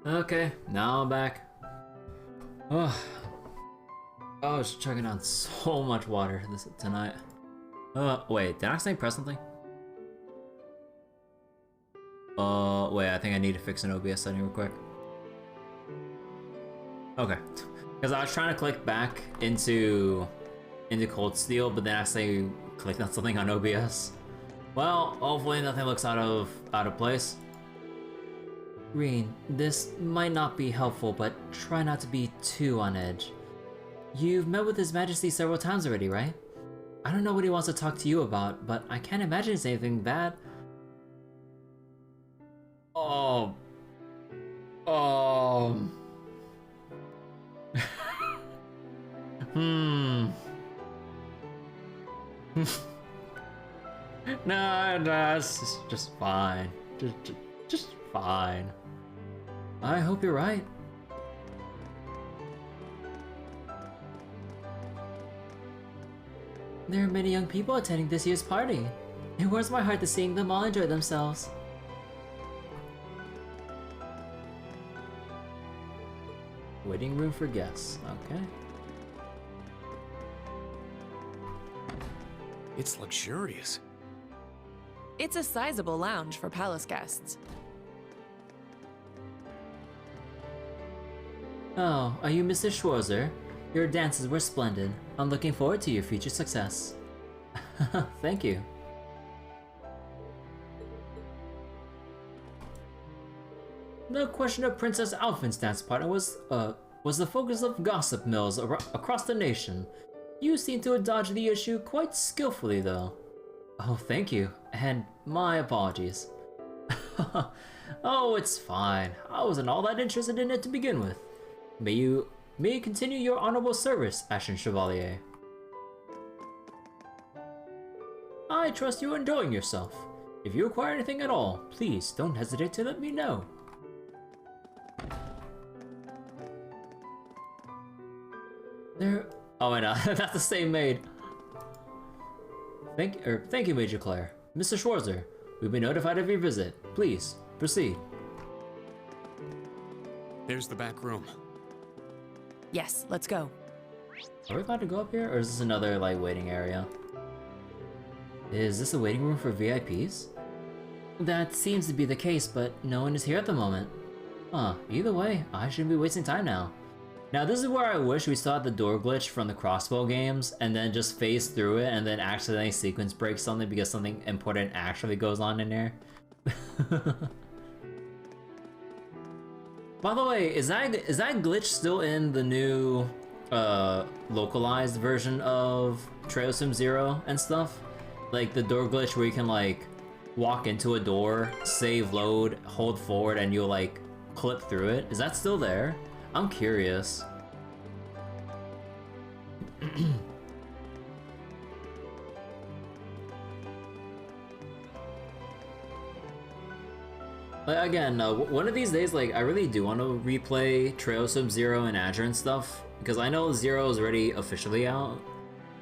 Okay, now I'm back. Oh, I was chugging on so much water tonight. Wait, did I accidentally press something? Wait, I think I need to fix an OBS setting real quick. Okay, because I was trying to click back into Cold Steel, but then I accidentally clicked on something on OBS. Well, hopefully nothing looks out of place. Green, this might not be helpful, but try not to be too on edge. You've met with His Majesty several times already, right? I don't know what he wants to talk to you about, but I can't imagine it's anything bad. Oh. No, it's just fine. Just fine. I hope you're right. There are many young people attending this year's party. It warms my heart to seeing them all enjoy themselves. Waiting room for guests, okay. It's luxurious. It's a sizable lounge for palace guests. Oh, are you Mr. Schwarzer? Your dances were splendid. I'm looking forward to your future success. Thank you. No question of Princess Alphin's dance partner was the focus of gossip mills across the nation. You seem to have dodged the issue quite skillfully, though. Oh, thank you, and my apologies. Oh, it's fine. I wasn't all that interested in it to begin with. May you continue your honorable service, Ashen Chevalier. I trust you are enjoying yourself. If you require anything at all, please don't hesitate to let me know. Oh, and that's the same maid. Thank you, Major Claire. Mr. Schwarzer, we've been notified of your visit. Please, proceed. There's the back room. Yes, let's go. Are we allowed to go up here, or is this another, like, waiting area? Is this a waiting room for VIPs? That seems to be the case, but no one is here at the moment. Huh, either way, I shouldn't be wasting time now. Now this is where I wish we still had the door glitch from the crossbow games, and then just phase through it and then accidentally sequence break something because something important actually goes on in there. By the way, is that glitch still in the new localized version of Trail Sim Zero and stuff? Like the door glitch where you can like walk into a door, save load, hold forward, and you'll like clip through it. Is that still there? I'm curious. Like, again, one of these days, like, I really do want to replay Trail Sim Zero and Azure and stuff, because I know Zero is already officially out,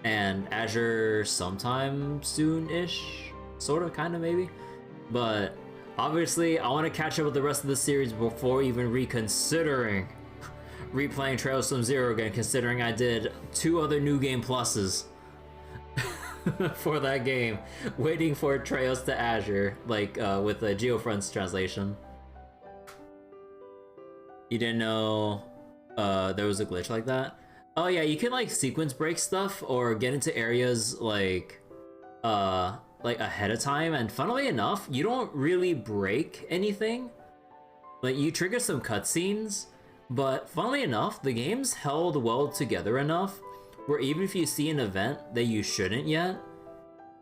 and Azure sometime soon-ish, sort of, kind of, maybe. But obviously, I want to catch up with the rest of the series before even reconsidering replaying Trail Sim Zero again, considering I did 2 other New Game Pluses for that game, waiting for Trails to Azure, like with the Geofront's translation. You didn't know there was a glitch like that? Oh yeah, you can like sequence break stuff or get into areas like ahead of time, and funnily enough, you don't really break anything. Like you trigger some cutscenes, but funnily enough, the game's held well together enough where even if you see an event that you shouldn't yet,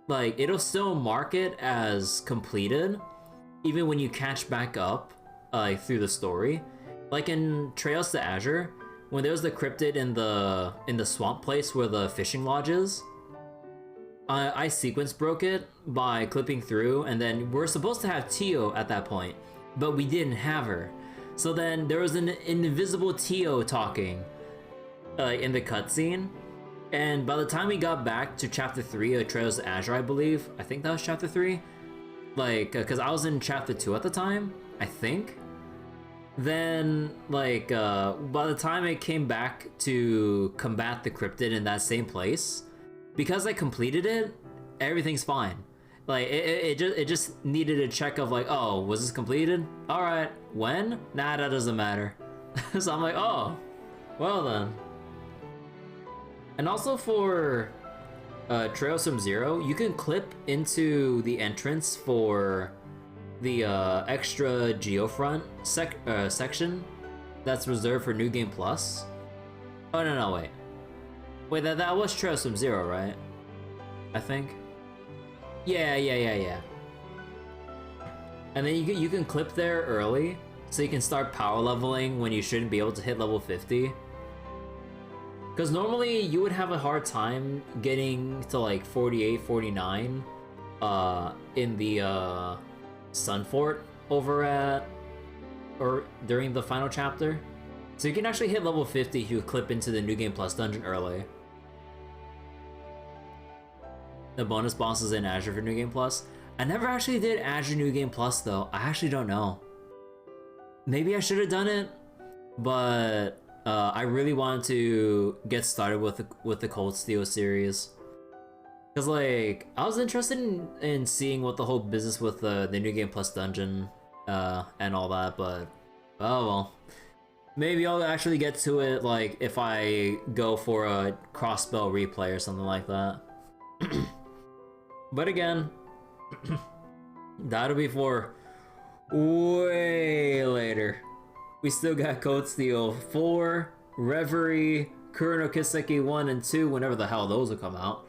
like it'll still mark it as completed even when you catch back up through the story. Like in Trails to Azure, when there was the cryptid in the swamp place where the fishing lodge is, I sequence broke it by clipping through, and then we're supposed to have Tio at that point, but we didn't have her. So then there was an invisible Tio talking in the cutscene, and by the time we got back to Chapter 3 of Trails to Azure, I believe, I think that was Chapter 3, like, because I was in Chapter 2 at the time, I think, then like by the time it came back to combat the cryptid in that same place, because I completed it, everything's fine. Like it just needed a check of like, oh, was this completed? All right, when? Nah, that doesn't matter. So I'm like, oh, well then. And also for Trails from Zero, you can clip into the entrance for the extra Geofront section that's reserved for New Game Plus. Oh no, wait, that was Trails from Zero, right? I think. Yeah. And then you can clip there early, so you can start power leveling when you shouldn't be able to hit level 50. Because normally you would have a hard time getting to like 48, 49 in the Sun Fort over at, or during the final chapter. So you can actually hit level 50 if you clip into the New Game Plus dungeon early. The bonus bosses in Azure for New Game Plus. I never actually did Azure New Game Plus though. I actually don't know. Maybe I should have done it, but I really wanted to get started with the Cold Steel series. Cause like I was interested in seeing what the whole business with the New Game Plus dungeon and all that, but oh well. Maybe I'll actually get to it like if I go for a cross-spell replay or something like that. But again, that'll be for way later. We still got Code Steel 4, Reverie, Kuro no Kiseki 1 and 2, whenever the hell those will come out.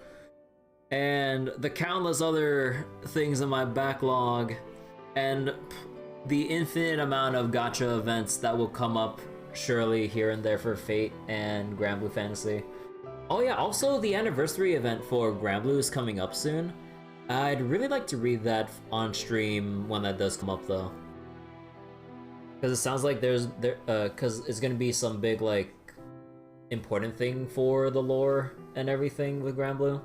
And the countless other things in my backlog, and the infinite amount of gacha events that will come up surely here and there for Fate and Granblue Fantasy. Oh yeah, also the anniversary event for Granblue is coming up soon. I'd really like to read that on stream when that does come up though. Because it sounds like because it's gonna be some big like important thing for the lore and everything with Granblue.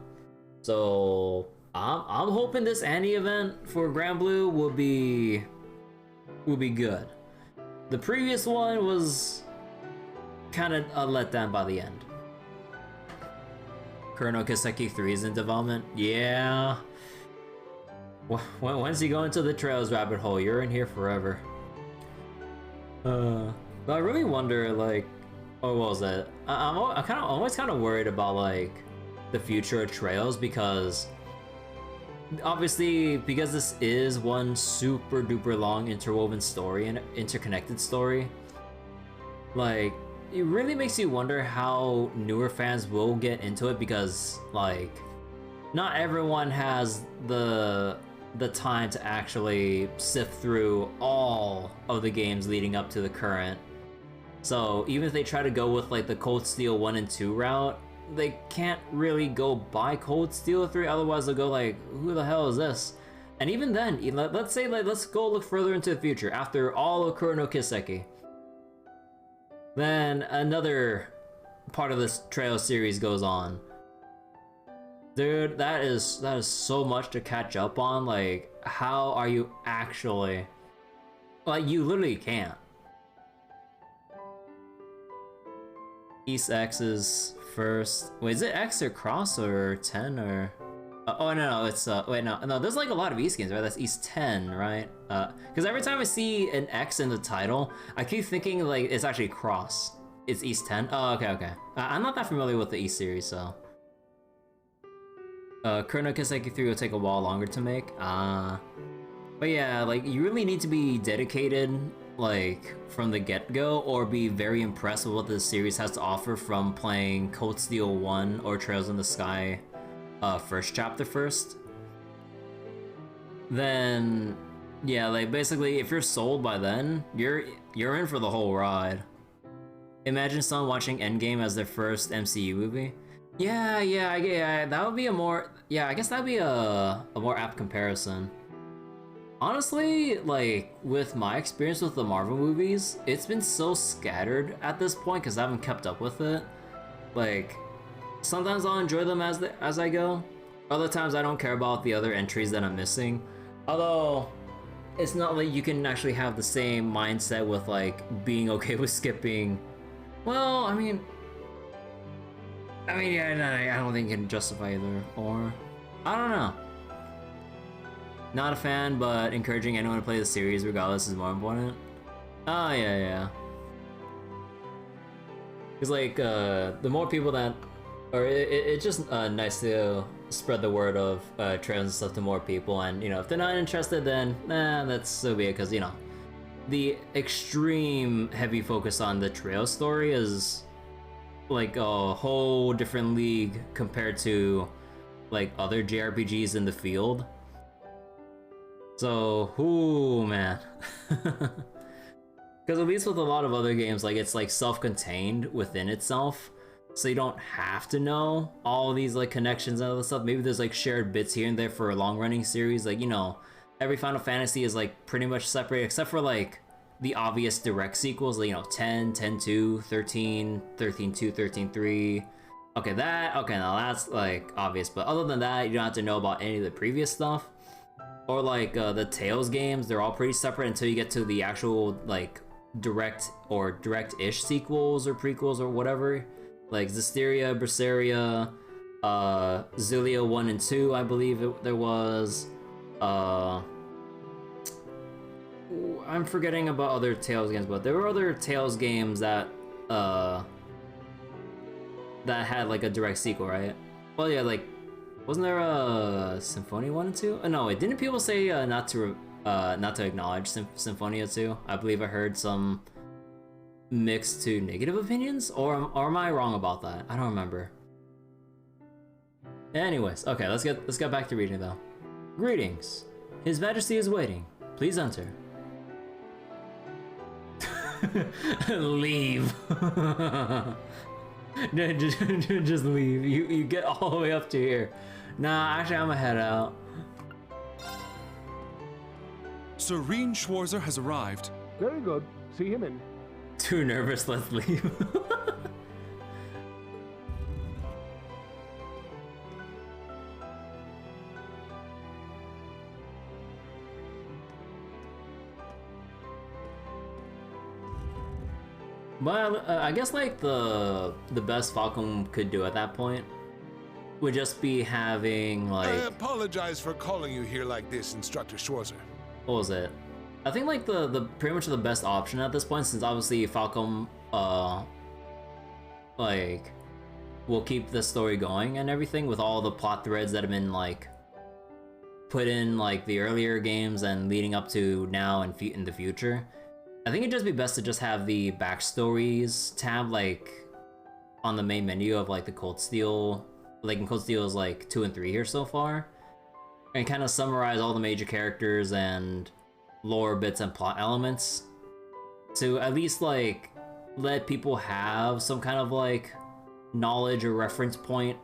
So I'm hoping this Annie event for Granblue will be good. The previous one was kind of a letdown by the end. Kuro no Kiseki 3 is in development. Yeah. Once you go into the Trails rabbit hole, you're in here forever. But I really wonder, like, oh, what was that? I'm always kind of worried about like the future of Trails, because obviously because this is one super duper long interwoven story and interconnected story. Like, it really makes you wonder how newer fans will get into it, because like not everyone has the time to actually sift through all of the games leading up to the current. So even if they try to go with like the Cold Steel 1 and 2 route, they can't really go buy Cold Steel 3, otherwise they'll go like, who the hell is this? And even then, let's say like, let's go look further into the future, after all of Kuro no Kiseki. Then another part of this Trail series goes on. Dude, that is so much to catch up on. Like, how are you actually... Like, you literally can't. East X is first. Wait, is it X or Cross or 10 or... oh, no, it's... wait, no, there's like a lot of East games, right? That's East 10, right? Because every time I see an X in the title, I keep thinking, like, it's actually Cross. It's East 10? Oh, okay. I'm not that familiar with the East series, so... Kuro no Kiseki 3 will take a while longer to make. But yeah, like, you really need to be dedicated, like, from the get-go, or be very impressed with what the series has to offer from playing Cold Steel 1 or Trails in the Sky first chapter first. Then, yeah, like, basically, if you're sold by then, you're in for the whole ride. Imagine someone watching Endgame as their first MCU movie. Yeah, that would be a more... Yeah, I guess that would be a more apt comparison. Honestly, like, with my experience with the Marvel movies, it's been so scattered at this point because I haven't kept up with it. Like, sometimes I'll enjoy them as I go. Other times I don't care about the other entries that I'm missing. Although, it's not like you can actually have the same mindset with like being okay with skipping. Well, yeah, no, I don't think you can justify either. Or, I don't know. Not a fan, but encouraging anyone to play the series regardless is more important. Oh, yeah. Because, like, the more people that... Or it's just nice to spread the word of trails and stuff to more people, and, you know, if they're not interested, then, that's so be it, because, you know, the extreme heavy focus on the trail story is, like, a whole different league compared to, like, other JRPGs in the field. So, ooh, man. Because at least with a lot of other games, like, it's, like, self-contained within itself. So you don't have to know all these, like, connections and other stuff. Maybe there's, like, shared bits here and there for a long-running series. Like, you know, every Final Fantasy is, like, pretty much separate, except for, like, the obvious direct sequels. Like, you know, 10, 10-2, 13, 13-2, 13-3. Okay, now that's, like, obvious. But other than that, you don't have to know about any of the previous stuff. Or, like, the Tales games, they're all pretty separate until you get to the actual, like, direct or direct-ish sequels or prequels or whatever. Like Zestiria, Berseria, Zillia 1 and 2, I believe there was. I'm forgetting about other Tales games, but there were other Tales games that had like a direct sequel, right? Well, yeah, like, wasn't there a Symphonia 1 and 2? Oh, no, wait, didn't people say not to acknowledge Symphonia 2? I believe I heard some mixed to negative opinions, or am I wrong about that? I don't remember. Anyways, okay, let's get back to reading though. Greetings. His Majesty is waiting. Please enter. Leave. Just leave. You get all the way up to here. Nah, actually, I'm gonna head out. Serene Schwarzer has arrived. Very good. See him in. Too nervous, let's leave. But I guess like the best Falcom could do at that point would just be having like... I apologize for calling you here like this, Instructor Schwarzer. What was it? I think like the pretty much the best option at this point, since obviously Falcom like will keep the story going and everything with all the plot threads that have been like put in like the earlier games and leading up to now and in the future. I think it'd just be best to just have the backstories tab like on the main menu of like the Cold Steel, like in Cold Steel is like 2 and 3 here so far, and kind of summarize all the major characters and lore bits and plot elements to at least like let people have some kind of like knowledge or reference point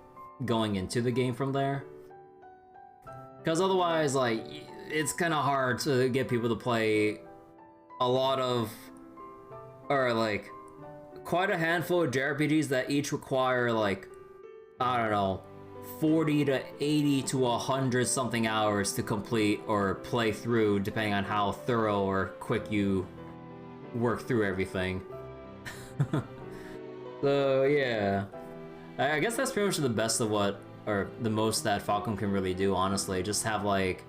going into the game from there, because otherwise like it's kind of hard to get people to play a lot of, or like quite a handful of JRPGs that each require like, I don't know, 40 to 80 to 100 something hours to complete or play through, depending on how thorough or quick you work through everything. So yeah, I guess that's pretty much the best of what, or the most that Falcom can really do, honestly. Just have like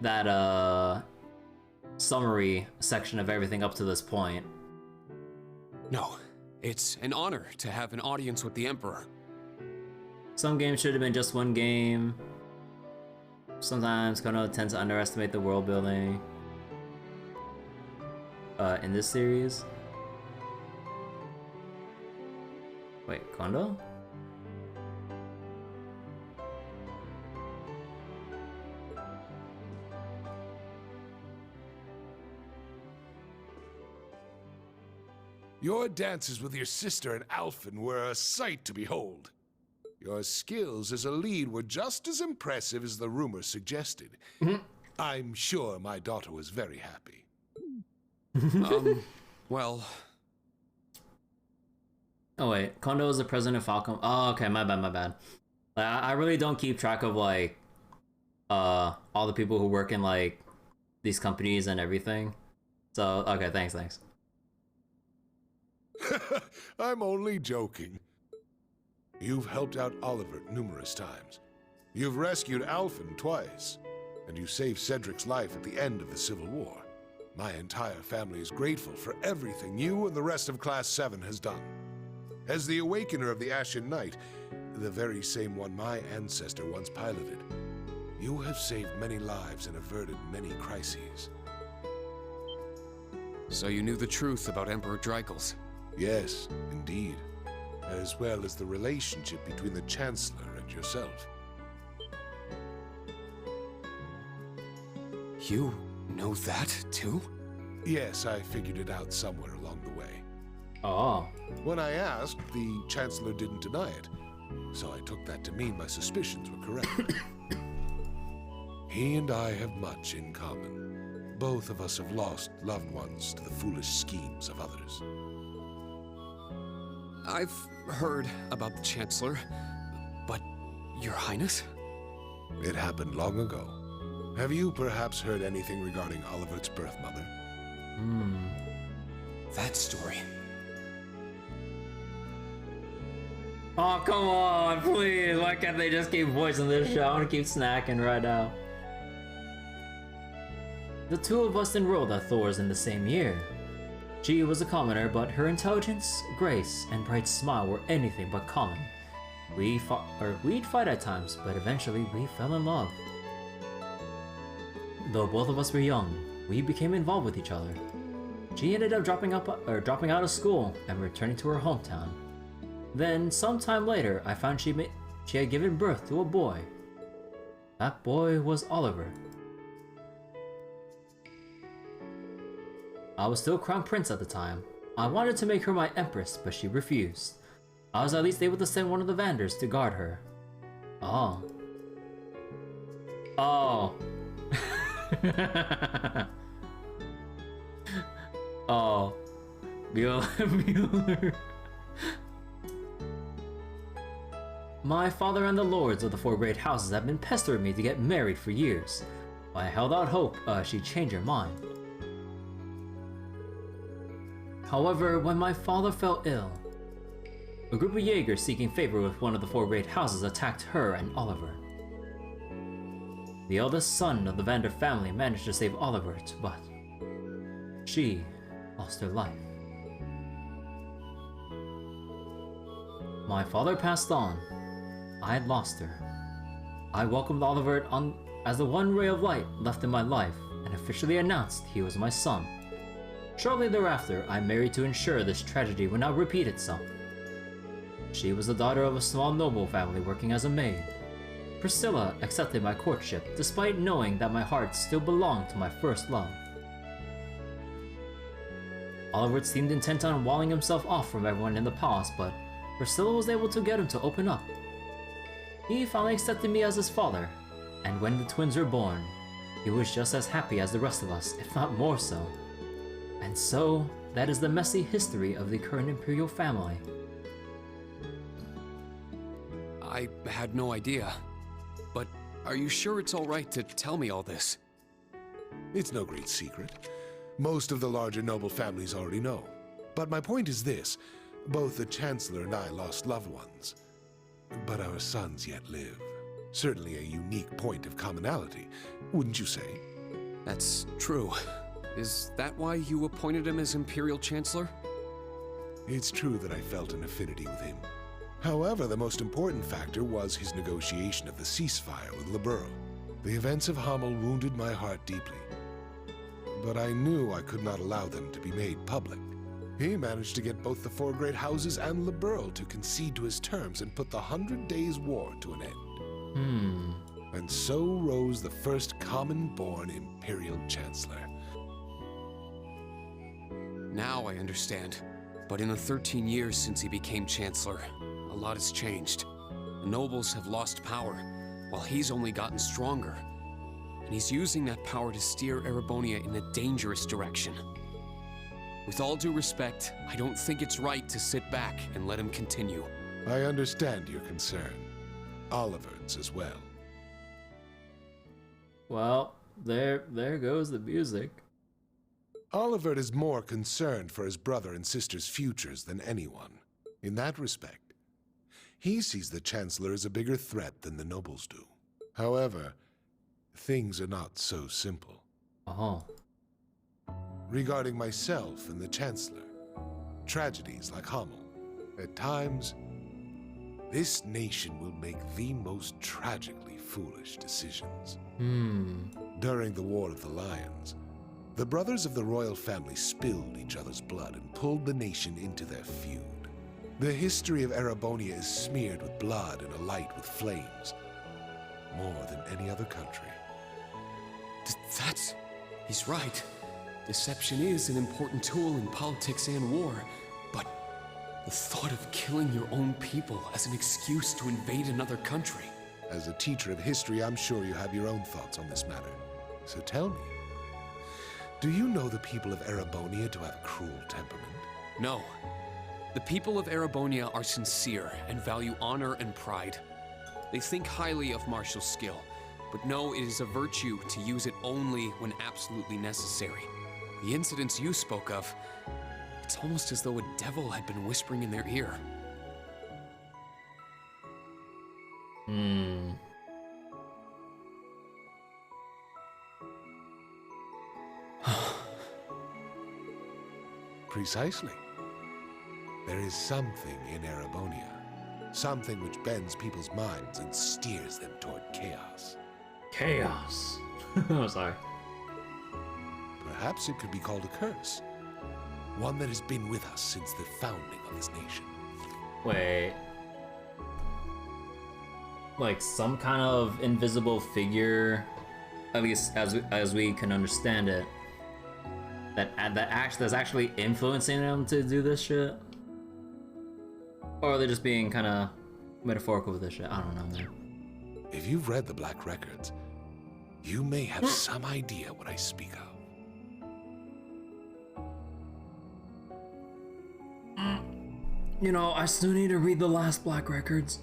that summary section of everything up to this point. No, it's an honor to have an audience with the Emperor. Some games should have been just one game. Sometimes Kono tends to underestimate the world building. In this series. Wait, Kondo? Your dances with your sister and Alphen were a sight to behold. Your skills as a lead were just as impressive as the rumors suggested. I'm sure my daughter was very happy. Well... Oh wait, Kondo is the president of Falcom. Oh, okay, my bad. I really don't keep track of like, all the people who work in like these companies and everything. So okay, thanks. I'm only joking. You've helped out Oliver numerous times. You've rescued Alphen twice, and you saved Cedric's life at the end of the Civil War. My entire family is grateful for everything you and the rest of Class 7 has done. As the Awakener of the Ashen Knight, the very same one my ancestor once piloted, you have saved many lives and averted many crises. So you knew the truth about Emperor Dreikels? Yes, indeed. As well as the relationship between the Chancellor and yourself. You know that, too? Yes, I figured it out somewhere along the way. Oh. When I asked, the Chancellor didn't deny it, so I took that to mean my suspicions were correct. He and I have much in common. Both of us have lost loved ones to the foolish schemes of others. I've heard about the Chancellor, but Your Highness? It happened long ago. Have you perhaps heard anything regarding Oliver's birth mother? That story. Oh, come on, please. Why can't they just keep voicing this show? I want to keep snacking right now. The two of us enrolled at Thor's in the same year. She was a commoner, but her intelligence, grace, and bright smile were anything but common. We'd fight at times, but eventually we fell in love. Though both of us were young, we became involved with each other. She ended up dropping out of school and returning to her hometown. Then, sometime later, I found she had given birth to a boy. That boy was Oliver. I was still Crown Prince at the time. I wanted to make her my Empress, but she refused. I was at least able to send one of the Vanders to guard her. Oh. Oh. Oh. Mueller. My father and the lords of the four great houses have been pestering me to get married for years. I held out hope she'd change her mind. However, when my father fell ill, a group of Jaegers seeking favor with one of the four great houses attacked her and Oliver. The eldest son of the Vander family managed to save Oliver, but she lost her life. My father passed on. I had lost her. I welcomed Oliver as the one ray of light left in my life and officially announced he was my son. Shortly thereafter, I married to ensure this tragedy would not repeat itself. She was the daughter of a small noble family working as a maid. Priscilla accepted my courtship despite knowing that my heart still belonged to my first love. Oliver seemed intent on walling himself off from everyone in the palace, but Priscilla was able to get him to open up. He finally accepted me as his father, and when the twins were born, he was just as happy as the rest of us, if not more so. And so, that is the messy history of the current Imperial family. I had no idea. But are you sure it's all right to tell me all this? It's no great secret. Most of the larger noble families already know. But my point is this. Both the Chancellor and I lost loved ones. But our sons yet live. Certainly a unique point of commonality, wouldn't you say? That's true. Is that why you appointed him as Imperial Chancellor? It's true that I felt an affinity with him. However, the most important factor was his negotiation of the ceasefire with Liberl. The events of Hamel wounded my heart deeply. But I knew I could not allow them to be made public. He managed to get both the four great houses and Liberl to concede to his terms and put the 100 Days' War to an end. And so rose the first common-born Imperial Chancellor. Now I understand. But in the 13 years since he became Chancellor, a lot has changed. The nobles have lost power, while he's only gotten stronger. And he's using that power to steer Erebonia in a dangerous direction. With all due respect, I don't think it's right to sit back and let him continue. I understand your concern. Oliver's as well. Well, there goes the music. Oliver is more concerned for his brother and sister's futures than anyone. In that respect, he sees the Chancellor as a bigger threat than the nobles do. However, things are not so simple. Oh. Regarding myself and the Chancellor, tragedies like Hamel, at times, this nation will make the most tragically foolish decisions. During the War of the Lions, the brothers of the royal family spilled each other's blood and pulled the nation into their feud. The history of Erebonia is smeared with blood and alight with flames, more than any other country. He's right. Deception is an important tool in politics and war, but the thought of killing your own people as an excuse to invade another country. As a teacher of history, I'm sure you have your own thoughts on this matter. So tell me, do you know the people of Erebonia to have a cruel temperament? No. The people of Erebonia are sincere and value honor and pride. They think highly of martial skill, but know it is a virtue to use it only when absolutely necessary. The incidents you spoke of, it's almost as though a devil had been whispering in their ear. Precisely. There is something in Erebonia, something which bends people's minds and steers them toward chaos. Chaos. Oh, sorry. Perhaps it could be called a curse, one that has been with us since the founding of this nation. Wait. Like some kind of invisible figure, at least as we can understand it, that's actually influencing them to do this shit? Or are they just being kind of metaphorical with this shit? I don't know, man. If you've read the Black Records, you may have some idea what I speak of. You know, I still need to read the last Black Records.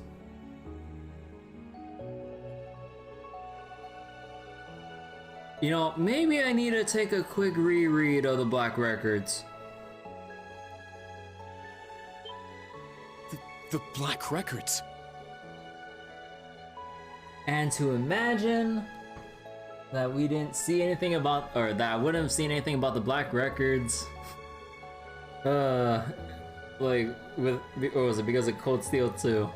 You know, maybe I need to take a quick reread of the Black Records. The Black Records? And to imagine that we didn't see anything about, or that I wouldn't have seen anything about the Black Records. Like, or was it because of Cold Steel 2?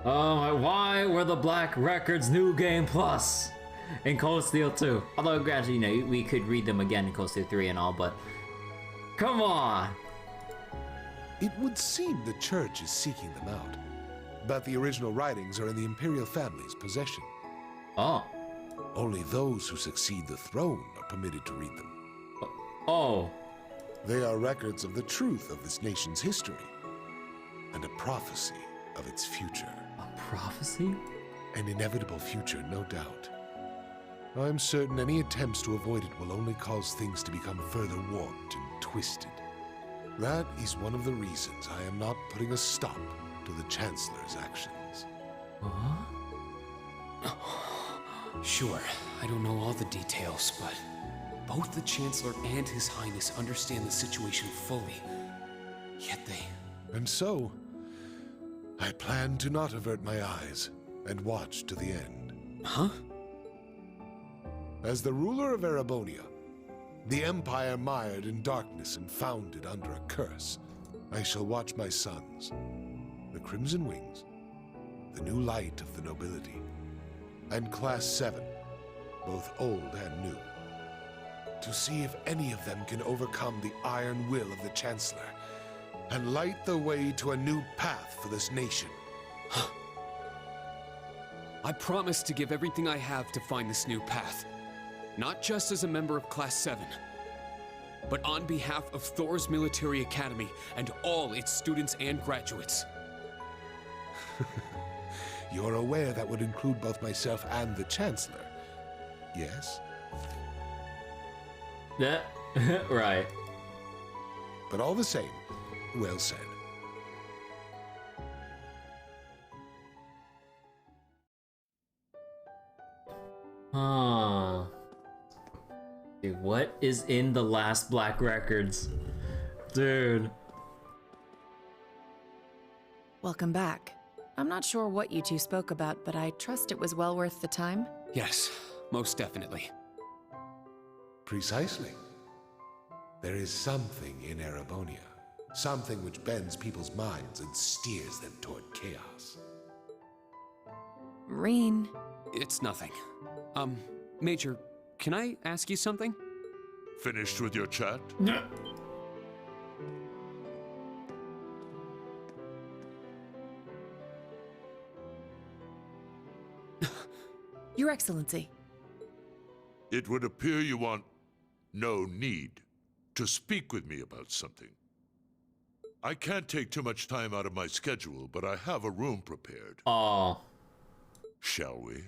Oh, why were the Black Records New Game Plus in Cold Steel 2? Although, granted, you know, we could read them again in Cold Steel 3 and all, but come on! It would seem the church is seeking them out, but the original writings are in the imperial family's possession. Oh. Only those who succeed the throne are permitted to read them. Oh. They are records of the truth of this nation's history, and a prophecy of its future. A prophecy? An inevitable future, no doubt. I'm certain any attempts to avoid it will only cause things to become further warped and twisted. That is one of the reasons I am not putting a stop to the Chancellor's actions. Sure, I don't know all the details, but both the Chancellor and His Highness understand the situation fully. Yet they... And so, I plan to not avert my eyes and watch to the end. Huh? As the ruler of Erebonia, the empire mired in darkness and founded under a curse, I shall watch my sons, the Crimson Wings, the new light of the nobility, and Class 7, both old and new, to see if any of them can overcome the iron will of the Chancellor and light the way to a new path for this nation. I promise to give everything I have to find this new path. Not just as a member of Class 7, but on behalf of Thor's Military Academy and all its students and graduates. You're aware that would include both myself and the Chancellor, yes? Yeah, right. But all the same, well said. Huh. Dude, what is in the last Black Records? Dude. Welcome back. I'm not sure what you two spoke about, but I trust it was well worth the time. Yes, most definitely. Precisely. There is something in Erebonia. Something which bends people's minds and steers them toward chaos. Reen. It's nothing. Major, can I ask you something? Finished with your chat? Your Excellency. It would appear you want no need to speak with me about something. I can't take too much time out of my schedule, but I have a room prepared. Oh. Shall we?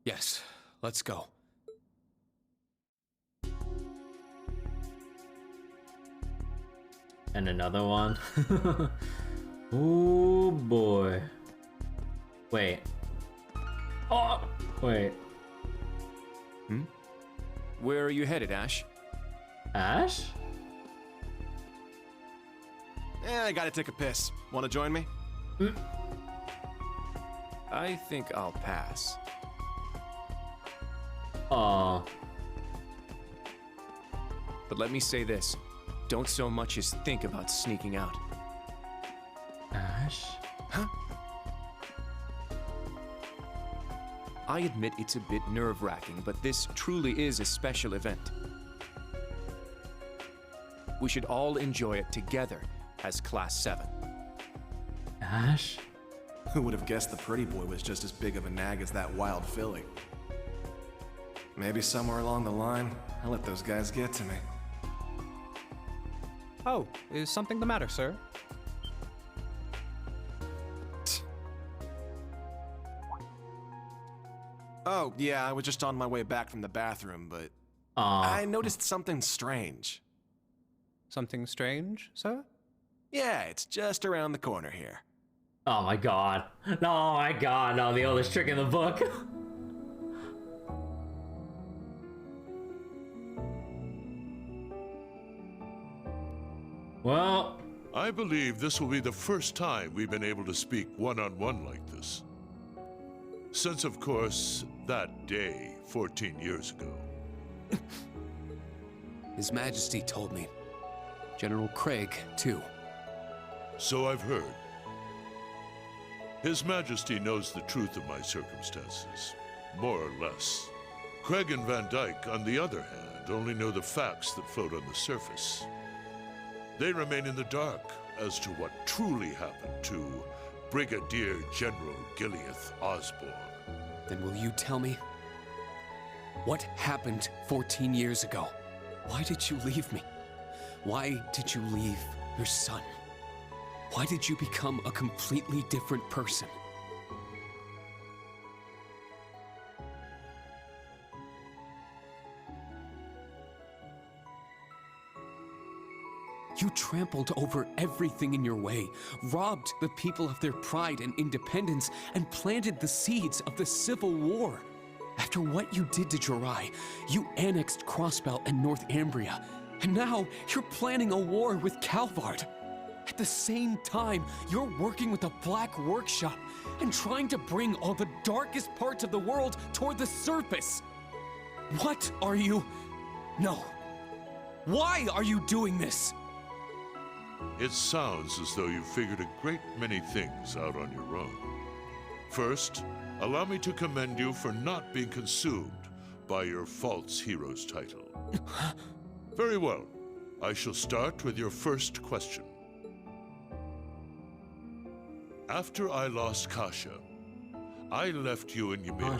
Yes, let's go. And another one. Oh boy. Wait. Oh, wait. Where are you headed, Ash? Ash? I gotta take a piss. Wanna join me? I think I'll pass. Oh. But let me say this. Don't so much as think about sneaking out. Ash? I admit it's a bit nerve-wracking, but this truly is a special event. We should all enjoy it together as Class 7. Ash? Who would have guessed the pretty boy was just as big of a nag as that wild filly? Maybe somewhere along the line, I let those guys get to me. Oh, is something the matter, sir? Oh, yeah, I was just on my way back from the bathroom, but I noticed something strange. Something strange, sir? Yeah, it's just around the corner here. Oh my god. No, oh my god, no, the oldest trick in the book. Well, I believe this will be the first time we've been able to speak one-on-one like this. Since, of course, that day 14 years ago. His Majesty told me. General Craig, too. So I've heard. His Majesty knows the truth of my circumstances, more or less. Craig and Van Dyke, on the other hand, only know the facts that float on the surface. They remain in the dark as to what truly happened to Brigadier General Gileath Osbourne. Then will you tell me? What happened 14 years ago? Why did you leave me? Why did you leave your son? Why did you become a completely different person? You trampled over everything in your way, robbed the people of their pride and independence, and planted the seeds of the Civil War. After what you did to Jirai, you annexed Crossbelt and North Ambria, and now you're planning a war with Calvard. At the same time, you're working with a black workshop and trying to bring all the darkest parts of the world toward the surface. What are you... No. Why are you doing this? It sounds as though you've figured a great many things out on your own. First, allow me to commend you for not being consumed by your false hero's title. Very well. I shall start with your first question. After I lost Kasha, I left you in Ymir,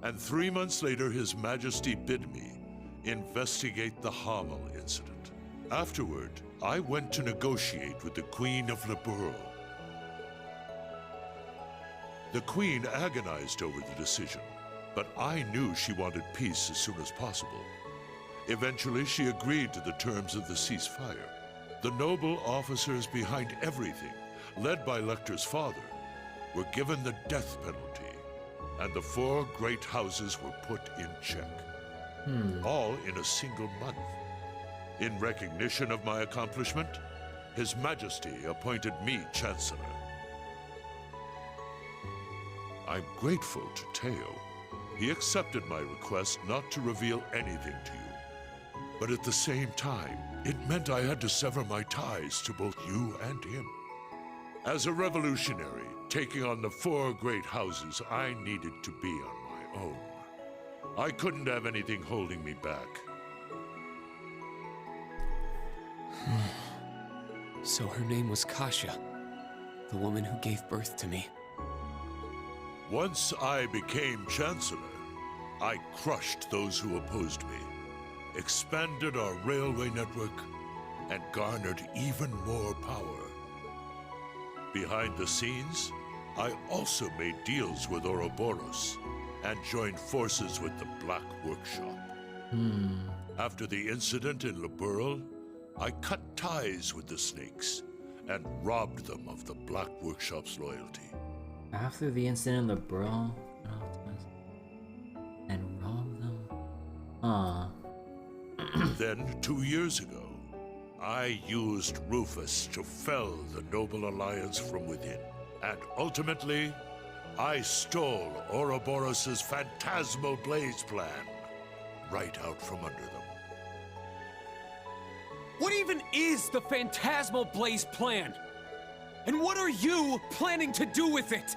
and 3 months later His Majesty bid me investigate the Hamel incident. Afterward, I went to negotiate with the Queen of Liberl. The Queen agonized over the decision, but I knew she wanted peace as soon as possible. Eventually, she agreed to the terms of the ceasefire. The noble officers behind everything, led by Lecter's father, were given the death penalty, and the 4 great houses were put in check. All in a single month. In recognition of my accomplishment, His Majesty appointed me Chancellor. I'm grateful to Teo. He accepted my request not to reveal anything to you. But at the same time, it meant I had to sever my ties to both you and him. As a revolutionary, taking on the 4 great houses, I needed to be on my own. I couldn't have anything holding me back. So her name was Kasia, the woman who gave birth to me. Once I became Chancellor, I crushed those who opposed me, expanded our railway network, and garnered even more power. Behind the scenes, I also made deals with Ouroboros and joined forces with the Black Workshop. After the incident in Liberl, I cut ties with the Snakes and robbed them of the Black Workshop's loyalty. After the incident in the bro and robbed them? Then, 2 years ago, I used Rufus to fell the Noble Alliance from within. And ultimately, I stole Ouroboros' phantasmal blaze plan right out from under them. What even is the Phantasmal Blaze plan? And what are you planning to do with it?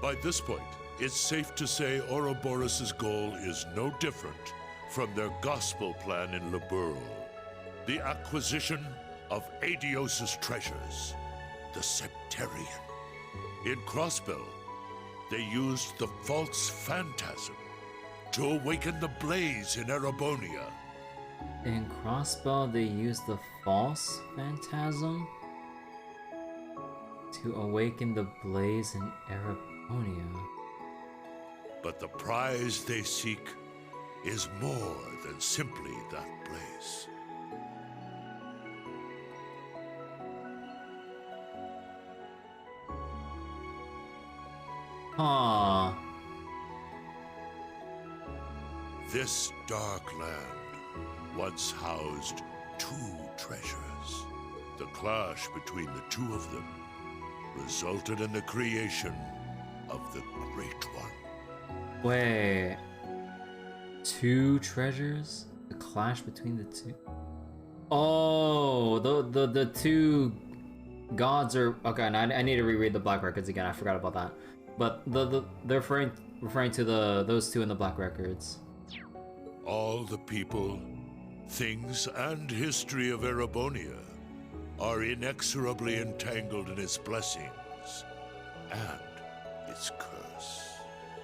By this point, it's safe to say Ouroboros' goal is no different from their gospel plan in Liberl. The acquisition of Adios' treasures, the Septarian. In Crossbell, they used the false phantasm to awaken the blaze in Erebonia. In Crossbell, they used the false phantasm to awaken the blaze in Erebonia. But the prize they seek is more than simply that blaze. Aww. This dark land once housed 2 treasures. The clash between the 2 of them resulted in the creation of the Great One. Wait. 2 treasures? The clash between the 2? Oh, the 2 gods are... Okay, I need to reread the Black Records again. I forgot about that. But they're referring to those 2 in the Black Records. All the people, things, and history of Erebonia are inexorably entangled in its blessings and its curse.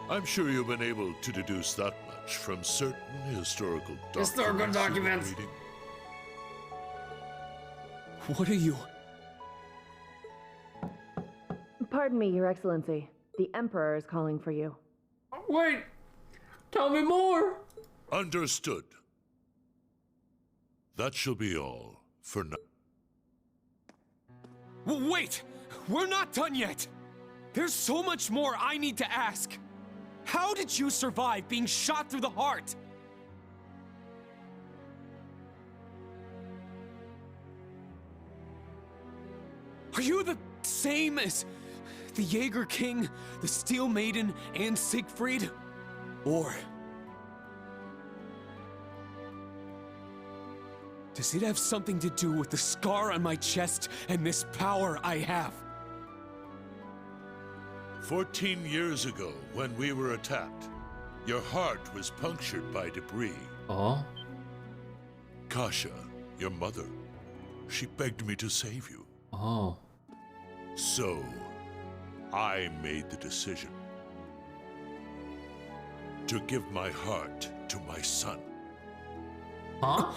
I'm sure you've been able to deduce that much from certain historical documents. What are you? Pardon me, Your Excellency. The Emperor is calling for you. Wait! Tell me more! Understood. That shall be all for now. Wait! We're not done yet! There's so much more I need to ask! How did you survive being shot through the heart? Are you the same as the Jaeger King, the Steel Maiden, and Siegfried? Or does it have something to do with the scar on my chest and this power I have? 14 years ago, when we were attacked, your heart was punctured by debris. Oh? Kasia, your mother, she begged me to save you. Oh. So, I made the decision to give my heart to my son. Huh?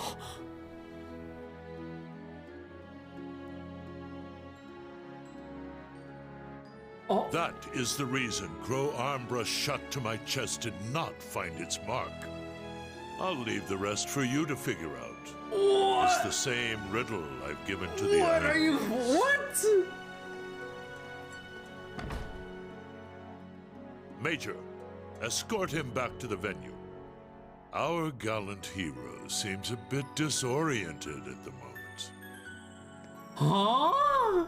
Oh. That is the reason Gro Armbrust shot to my chest did not find its mark. I'll leave the rest for you to figure out. What? It's the same riddle I've given to the What are you? animals. What? Major, escort him back to the venue. Our gallant hero seems a bit disoriented at the moment. Huh?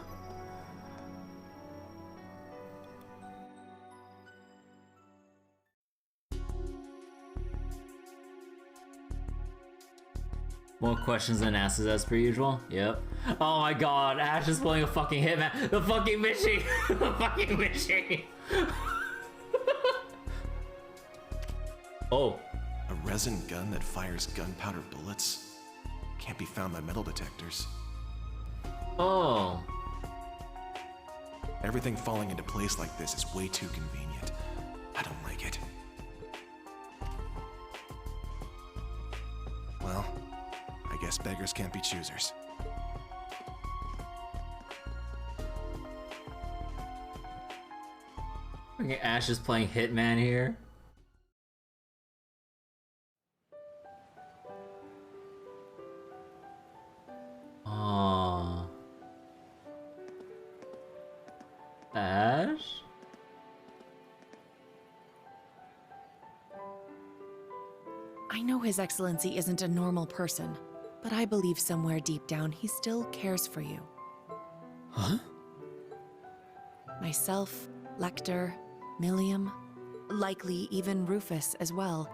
More questions than answers as per usual. Yep. Oh my god, Ash is playing a fucking Hitman. The fucking machine. The fucking machine. Oh. A resin gun that fires gunpowder bullets? Can't be found by metal detectors. Oh. Everything falling into place like this is way too convenient. I don't like it. Well, I guess beggars can't be choosers. Fucking Ash is playing Hitman here. Oh. Ash? I know His Excellency isn't a normal person, but I believe somewhere deep down he still cares for you. Huh? Myself, Lecter, Milliam, likely even Rufus as well.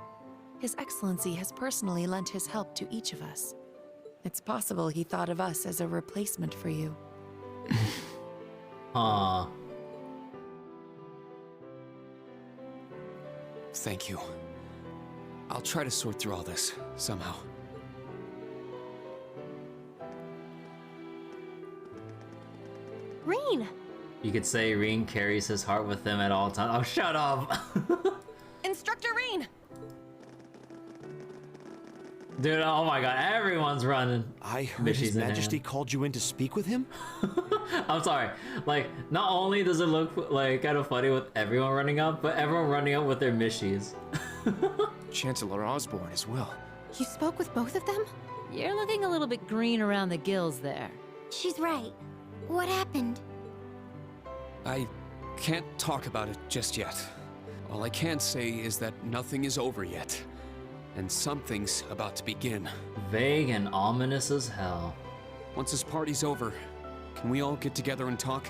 His Excellency has personally lent his help to each of us. It's possible he thought of us as a replacement for you. Aw. Thank you. I'll try to sort through all this, somehow. Rean! You could say Reen carries his heart with him at all times. Oh, shut up! Instructor Rean! Dude, oh my god, everyone's running. I heard Mishy's His in Majesty hand. called you in to speak with him? I'm sorry. Like, not only does it look like kind of funny with everyone running up, but everyone running up with their Mishies. Chancellor Osbourne as well. You spoke with both of them? You're looking a little bit green around the gills there. She's right. What happened? I can't talk about it just yet. All I can say is that nothing is over yet. And something's about to begin. Vague and ominous as hell. Once this party's over, can we all get together and talk?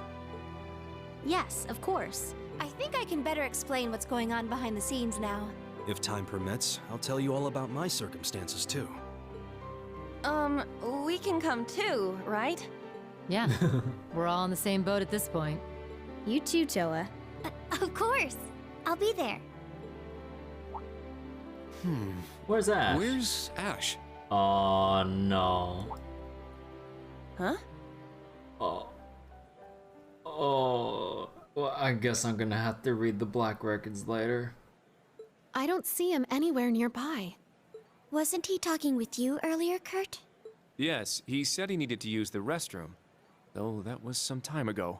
Yes, of course. I think I can better explain what's going on behind the scenes now. If time permits, I'll tell you all about my circumstances too. We can come too, right? Yeah, we're all in the same boat at this point. You too, Joa. Of course. I'll be there. Where's Ash? Where's Ash? Oh no. Huh? Oh. Oh. Well, I guess I'm gonna have to read the black records later. I don't see him anywhere nearby. Wasn't he talking with you earlier, Kurt? Yes, he said he needed to use the restroom. Though that was some time ago.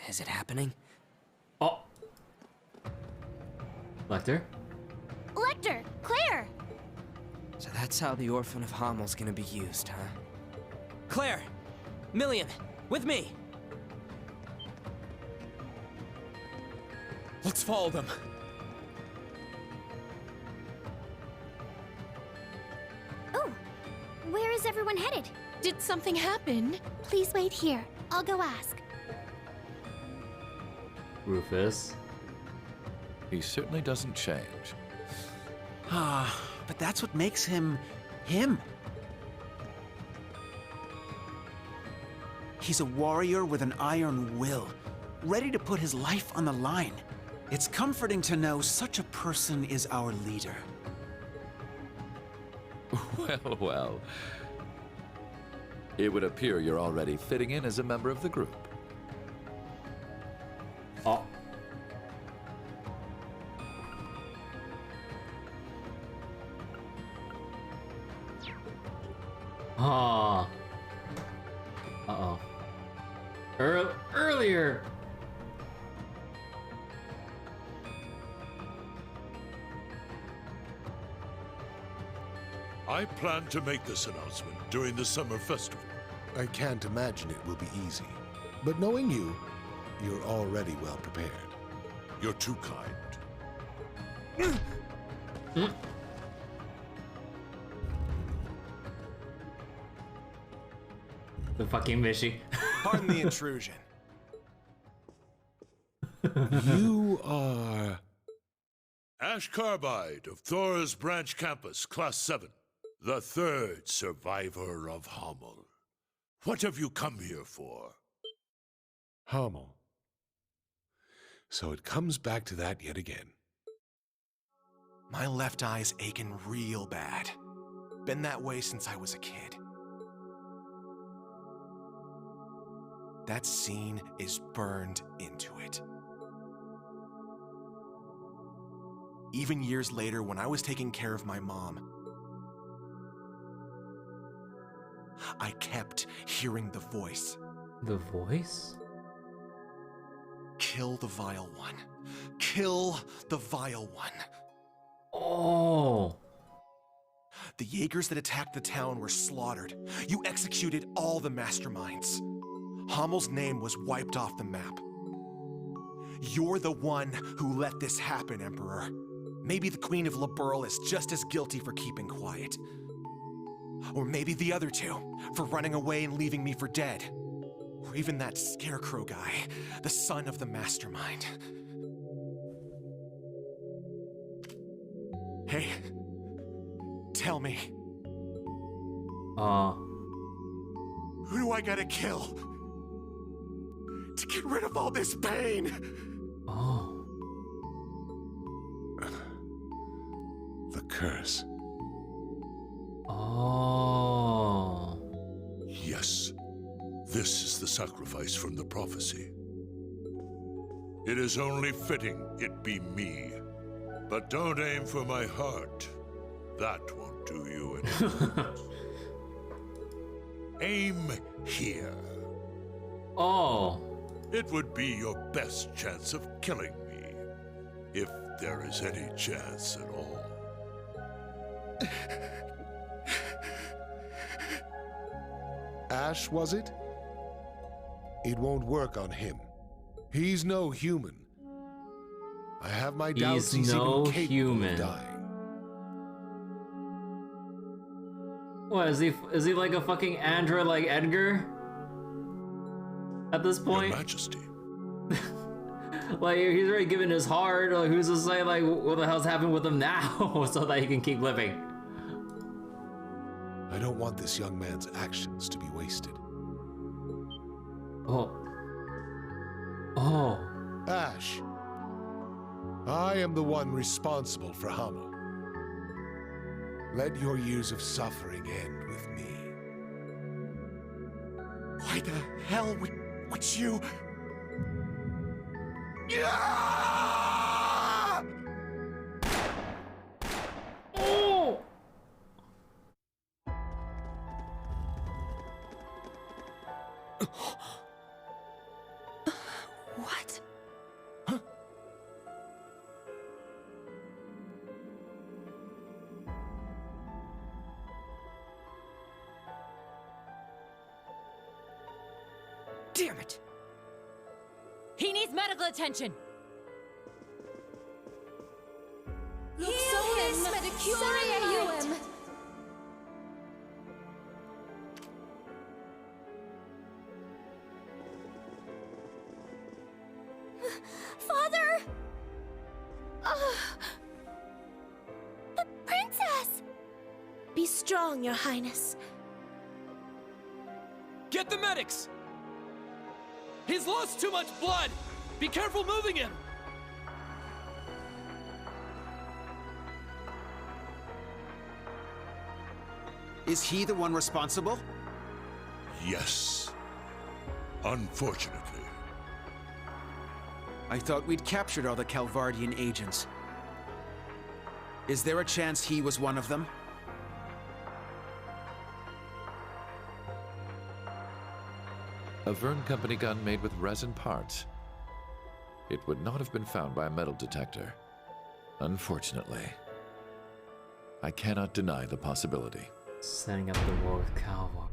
Is it happening? Oh. Lecter? Lecter! Claire! So that's how the Orphan of Hommel's gonna be used, huh? Claire! Milliam! With me! Let's follow them. Oh! Where is everyone headed? Did something happen? Please wait here. I'll go ask. Rufus. He certainly doesn't change. Ah, but that's what makes him... him. He's a warrior with an iron will, ready to put his life on the line. It's comforting to know such a person is our leader. Well, well. It would appear you're already fitting in as a member of the group. Oh. Ah. Uh-oh. Earlier. I plan to make this announcement during the summer festival. I can't imagine it will be easy. But knowing you, you're already well prepared. You're too kind. The fucking Mishi. Pardon the intrusion. You are... Ash Carbide of Thor's Branch Campus, Class 7. The third survivor of Hummel. What have you come here for? Hummel. So it comes back to that yet again. My left eye's aching real bad. Been that way since I was a kid. That scene is burned into it. Even years later, when I was taking care of my mom, I kept hearing the voice. The voice? Kill the Vile One. Kill the Vile One. Oh. The Jaegers that attacked the town were slaughtered. You executed all the masterminds. Hammel's name was wiped off the map. You're the one who let this happen, Emperor. Maybe the Queen of Liberl is just as guilty for keeping quiet. Or maybe the other two, for running away and leaving me for dead. Or even that Scarecrow guy, the son of the mastermind. Hey, tell me. Who do I gotta kill to get rid of all this pain? The curse. Yes, this is the sacrifice from the prophecy. It is only fitting it be me. But don't aim for my heart. That won't do you any good. Aim here. Oh. It would be your best chance of killing me, if there is any chance at all. Ash, was it? It won't work on him. He's no human. I have my doubts he's no even capable human. of dying. What is he? Is he like a fucking android like Edgar? At this point, Your Majesty. like he's already given his heart. Like, who's to say like what the hell's happened with him now, so that he can keep living? I don't want this young man's actions to be wasted. Oh. Ash. I am the one responsible for Hummel. Let your years of suffering end with me. Why the hell would you... Oh! What? Damn it! He needs medical attention! Father! The princess! Be strong, Your Highness. Get the medics! He's lost too much blood! Be careful moving him! Is he the one responsible? Yes. Unfortunately. I thought we'd captured all the Calvardian agents. Is there a chance he was one of them? A Verne Company gun made with resin parts. It would not have been found by a metal detector. Unfortunately. I cannot deny the possibility. Setting up the war with Calvor.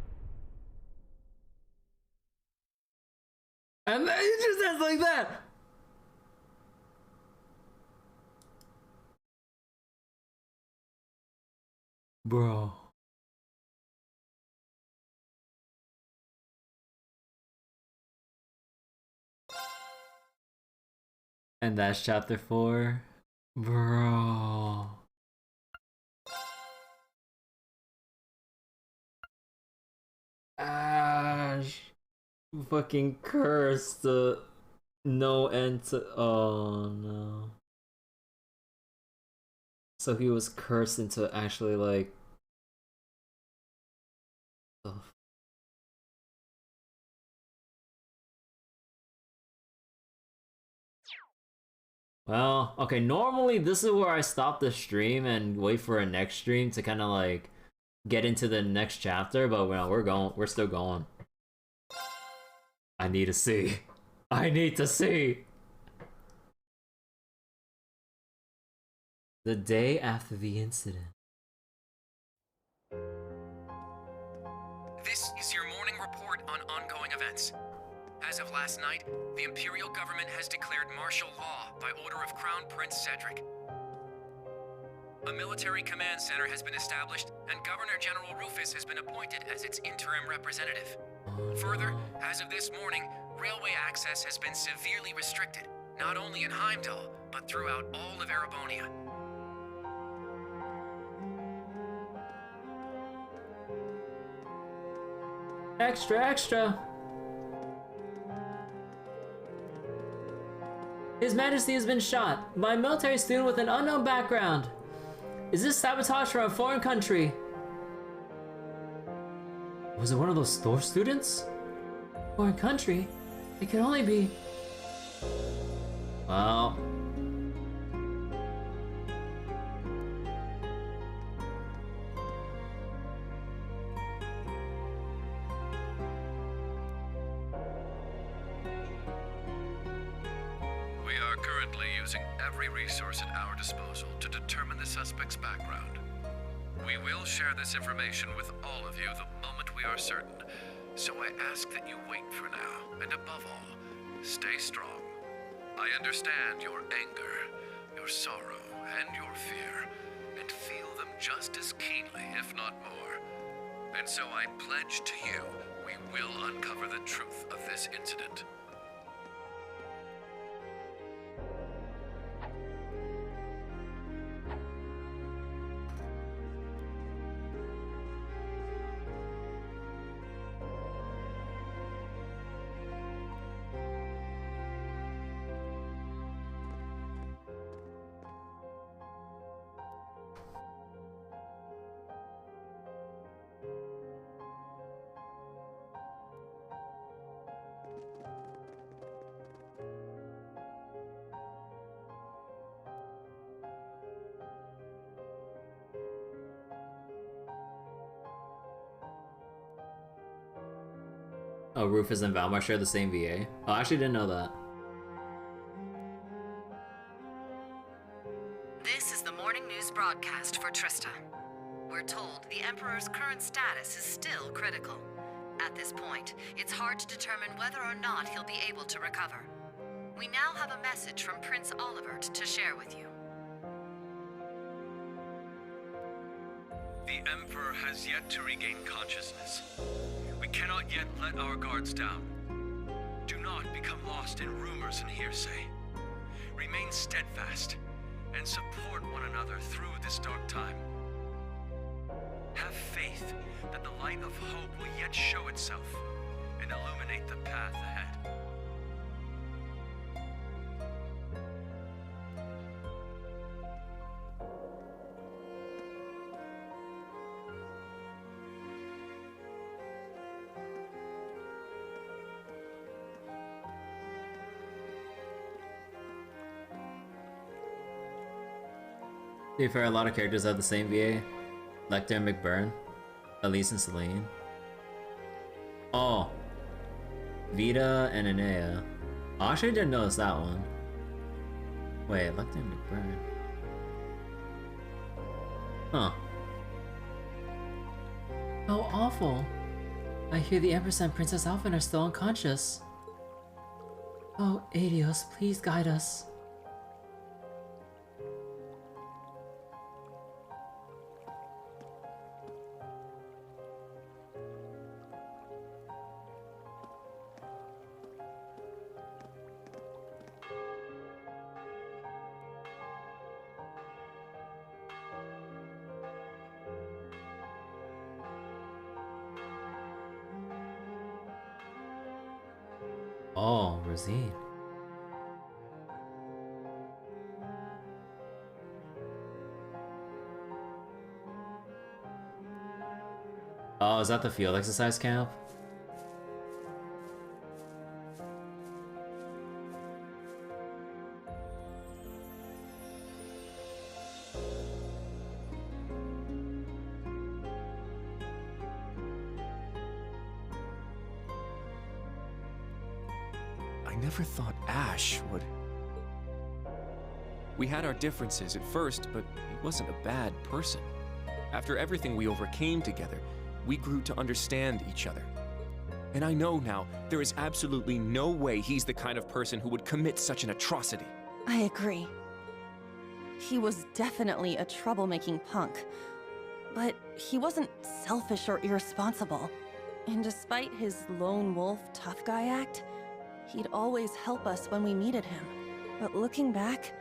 And then it just ends like that! Bro. And that's chapter 4. Bro. Ash. Fucking cursed. No end to. Oh no. So he was cursed into actually like. Oh. Well, okay, normally this is where I stop the stream and wait for a next stream to kind of like get into the next chapter, but well, we're still going. I need to see. I need to see. The day after the incident. This is your morning report on ongoing events. As of last night, the Imperial government has declared martial law by order of Crown Prince Cedric. A military command center has been established, and Governor General Rufus has been appointed as its interim representative. Further, as of this morning, railway access has been severely restricted, not only in Heimdall, but throughout all of Erebonia. Extra, extra! His Majesty has been shot by a military student with an unknown background. Is this sabotage from a foreign country? Was it one of those store students? Foreign country? It could only be... Well... We are currently using every resource at our disposal to determine the suspect's background. We will share this information with all of you the moment we are certain, so I ask that you wait for now, and above all, stay strong. I understand your anger, your sorrow, and your fear, and feel them just as keenly, if not more. And so I pledge to you, we will uncover the truth of this incident. Oh, Rufus and Valmar share the same VA? Oh, I actually didn't know that. This is the morning news broadcast for Trista. We're told the Emperor's current status is still critical. At this point, it's hard to determine whether or not he'll be able to recover. We now have a message from Prince Olivert to share with you. The Emperor has yet to regain consciousness. We cannot yet let our guards down. Do not become lost in rumors and hearsay. Remain steadfast and support one another through this dark time. Have faith that the light of hope will yet show itself and illuminate the path ahead. To be fair, a lot of characters have the same VA. Lecter and McBurn. Elise and Celine. Oh. Vita and Enea. Oh, I actually didn't notice that one. Wait, Lecter and McBurn. Huh. How awful. I hear the Empress and Princess Alphen are still unconscious. Oh, Adios, please guide us. Oh, Rosine. Oh, is that the field exercise camp? I never thought Ash would... We had our differences at first, but he wasn't a bad person. After everything we overcame together, we grew to understand each other. And I know now, there is absolutely no way he's the kind of person who would commit such an atrocity. I agree. He was definitely a troublemaking punk. But he wasn't selfish or irresponsible. And despite his lone wolf tough guy act, he'd always help us when we needed him. But looking back,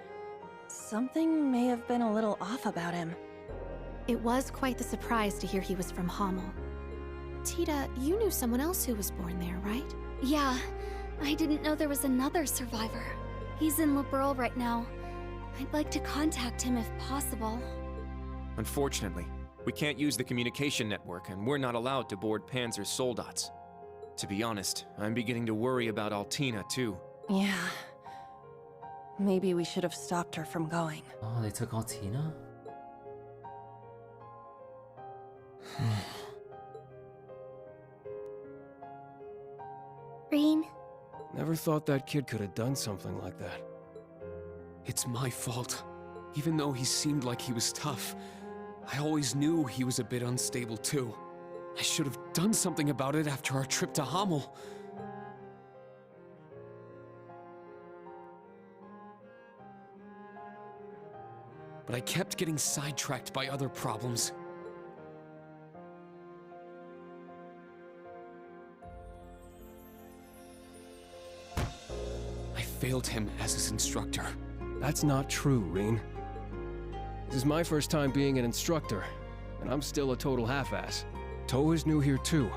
something may have been a little off about him. It was quite the surprise to hear he was from Hamel. Tita, you knew someone else who was born there, right? Yeah, I didn't know there was another survivor. He's in Liberl right now. I'd like to contact him if possible. Unfortunately, we can't use the communication network, and we're not allowed to board Panzer's soldats. To be honest, I'm beginning to worry about Altina, too. Yeah. Maybe we should have stopped her from going. Oh, they took Altina? Reen? Never thought that kid could have done something like that. It's my fault. Even though he seemed like he was tough, I always knew he was a bit unstable too. I should have done something about it after our trip to Hamel. But I kept getting sidetracked by other problems. I failed him as his instructor. That's not true, Reen. This is my first time being an instructor, and I'm still a total half-ass. Toa is new here too.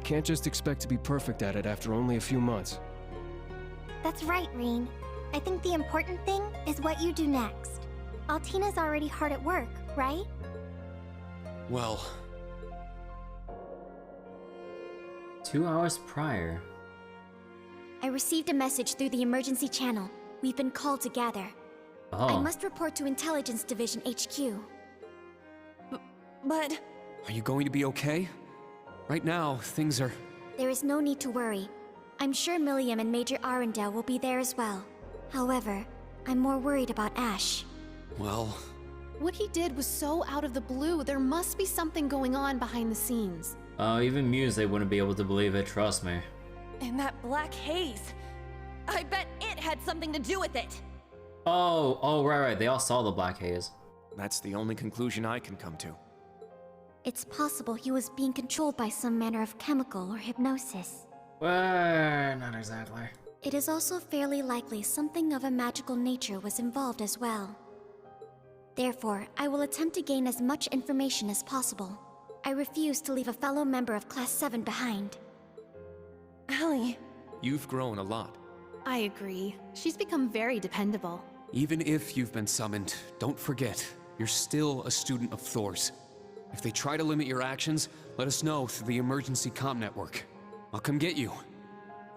Can't just expect to be perfect at it after only a few months. That's right, Reen. I think the important thing is what you do next. Altina's already hard at work, right? Well... 2 hours prior. I received a message through the emergency channel. We've been called to gather. Oh. I must report to Intelligence Division HQ. But... Are you going to be okay? Right now, things are... There is no need to worry. I'm sure Milliam and Major Arundel will be there as well. However, I'm more worried about Ash. Well... What he did was so out of the blue. There must be something going on behind the scenes. Oh, even Muse, they wouldn't be able to believe it, trust me. And that black haze. I bet it had something to do with it. Oh, right. They all saw the black haze. That's the only conclusion I can come to. It's possible he was being controlled by some manner of chemical or hypnosis. Well, not exactly. It is also fairly likely something of a magical nature was involved as well. Therefore, I will attempt to gain as much information as possible. I refuse to leave a fellow member of Class 7 behind. Allie. You've grown a lot. I agree. She's become very dependable. Even if you've been summoned, don't forget, you're still a student of Thor's. If they try to limit your actions, let us know through the emergency comm network. I'll come get you,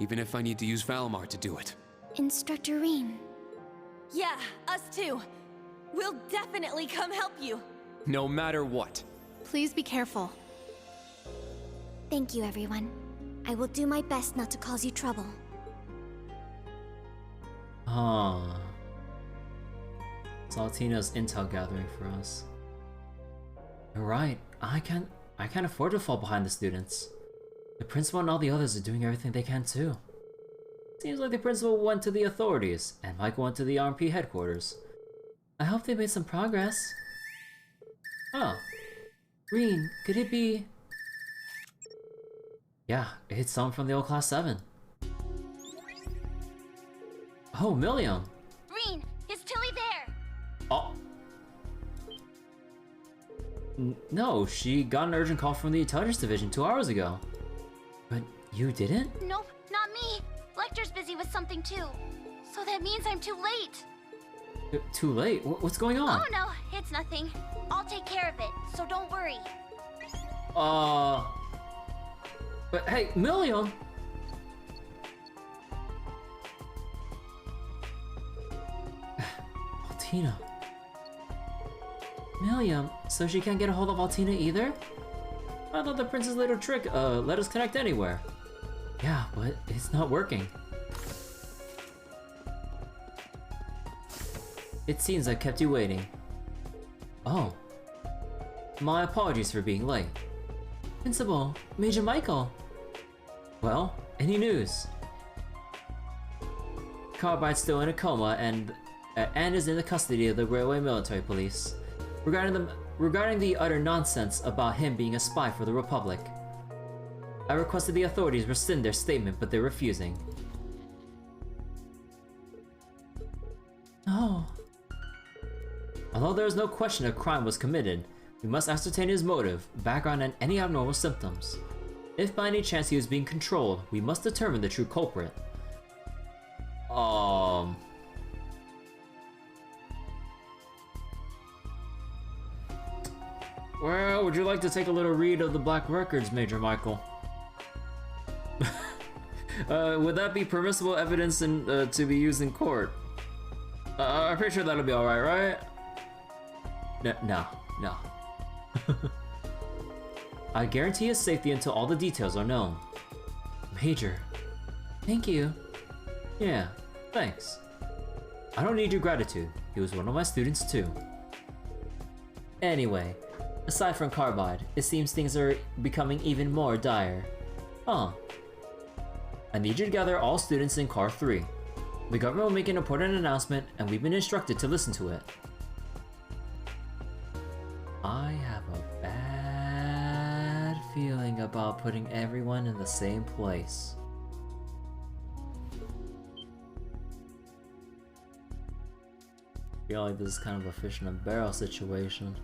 even if I need to use Valimar to do it. Instructor Reen. Yeah, us too. We'll definitely come help you. No matter what. Please be careful. Thank you, everyone. I will do my best not to cause you trouble. Saltina's intel gathering for us. You're right. I I can't afford to fall behind the students. The principal and all the others are doing everything they can too. Seems like the principal went to the authorities, and Michael went to the RMP headquarters. I hope they made some progress. Oh. Green, could it be... Yeah, it's someone from the old Class 7. Oh, Milliam! Green, is Tilly there? Oh. No, she got an urgent call from the Intelligence Division 2 hours ago. But you didn't? Nope, not me. Lecter's busy with something too. So that means I'm too late. Too late? What's going on? Oh no, it's nothing. I'll take care of it, so don't worry. But hey, Milliam! Altina. Milliam, so she can't get a hold of Altina either? I thought the prince's little trick, let us connect anywhere. Yeah, but it's not working. It seems I kept you waiting. Oh. My apologies for being late. Principal, Major Michael. Well, any news? Carbide's still in a coma and is in the custody of the Railway Military Police. Regarding the utter nonsense about him being a spy for the Republic. I requested the authorities rescind their statement, but they're refusing. No. Although there is no question a crime was committed, we must ascertain his motive, background, and any abnormal symptoms. If by any chance he was being controlled, we must determine the true culprit. Well, would you like to take a little read of the Black Records, Major Michael? Would that be permissible evidence to be used in court? I'm pretty sure that'll be alright, right? No. I guarantee his safety until all the details are known. Major. Thank you. Yeah, thanks. I don't need your gratitude. He was one of my students too. Anyway, aside from Carbide, it seems things are becoming even more dire. I need you to gather all students in Car 3. The government will make an important announcement, and we've been instructed to listen to it. I have a bad feeling about putting everyone in the same place. I feel like this is kind of a fish in a barrel situation.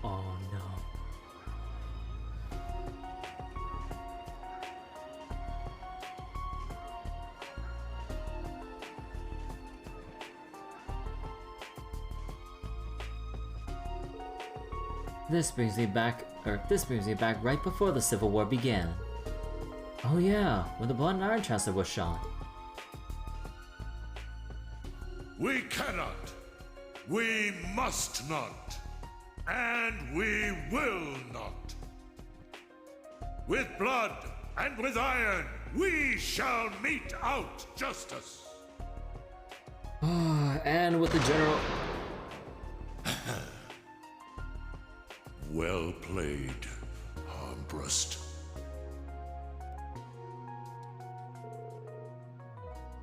Oh no. This brings me back right before the Civil War began. Oh yeah, when the Blood and Iron Chancellor was shot. We cannot. We must not. And we will not. With blood and with iron, we shall mete out justice. And with the general... Well played, Armbrust.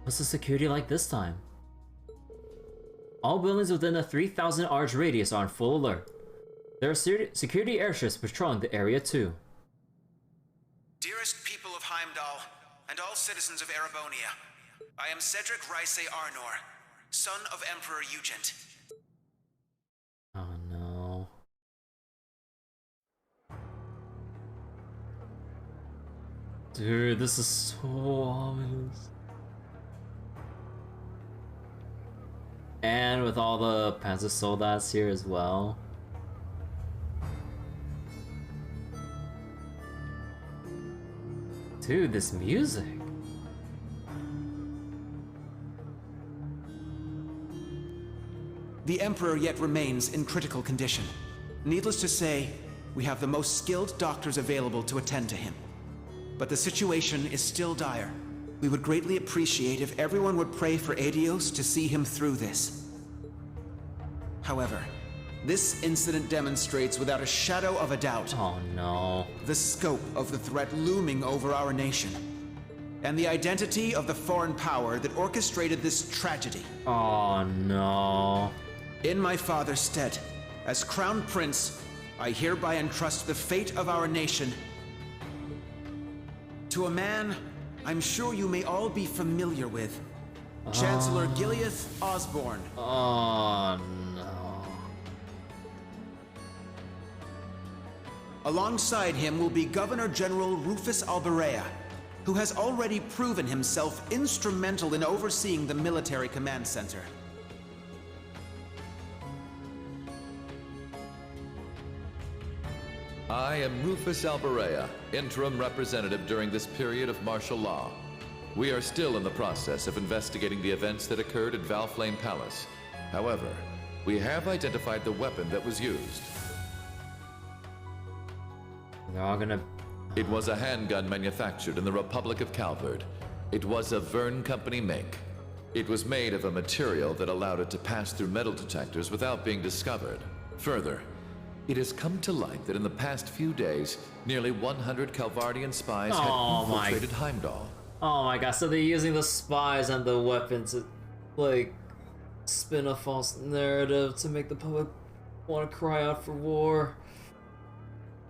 What's the security like this time? All buildings within the 3,000 arch radius are on full alert. There are security airships patrolling the area too. Dearest people of Heimdall, and all citizens of Erebonia, I am Cedric Ryce Arnor, son of Emperor Eugent. Oh no. Dude, this is so ominous. And with all the Panzer Soldats here as well. Dude, this music. The Emperor yet remains in critical condition. Needless to say, we have the most skilled doctors available to attend to him. but the situation is still dire. We would greatly appreciate if everyone would pray for Adios to see him through this. However, this incident demonstrates without a shadow of a doubt the scope of the threat looming over our nation, and the identity of the foreign power that orchestrated this tragedy. Oh no. In my father's stead, as Crown Prince, I hereby entrust the fate of our nation to a man I'm sure you may all be familiar with. Chancellor Gileath Osbourne. Oh no. Alongside him will be Governor General Rufus Alberea, who has already proven himself instrumental in overseeing the military command center. I am Rufus Alberea, interim representative during this period of martial law. We are still in the process of investigating the events that occurred at Valflame Palace. However, we have identified the weapon that was used. They're all gonna... It was a handgun manufactured in the Republic of Calvard. It was a Verne Company make. It was made of a material that allowed it to pass through metal detectors without being discovered. Further, it has come to light that in the past few days, nearly 100 Calvardian spies had infiltrated Heimdall. Oh my god, so they're using the spies and the weapons to, like, spin a false narrative to make the public want to cry out for war.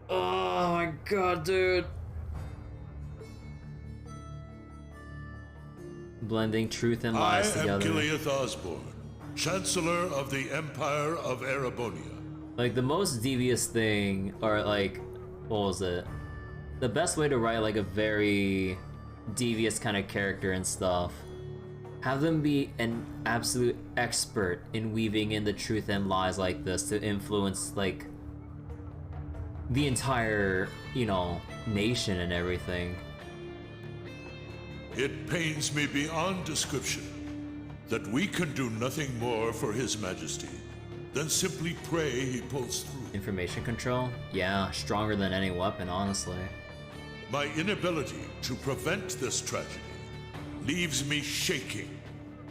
Oh my god, dude. Blending truth and lies together. I am Gileath Osbourne, Chancellor of the Empire of Erebonia. Like, the most devious thing, or like, what was it? The best way to write like a very devious kind of character and stuff. Have them be an absolute expert in weaving in the truth and lies like this to influence like the entire, you know, nation and everything. It pains me beyond description that we can do nothing more for His Majesty than simply pray he pulls through. Information control? Yeah, stronger than any weapon, honestly. My inability to prevent this tragedy leaves me shaking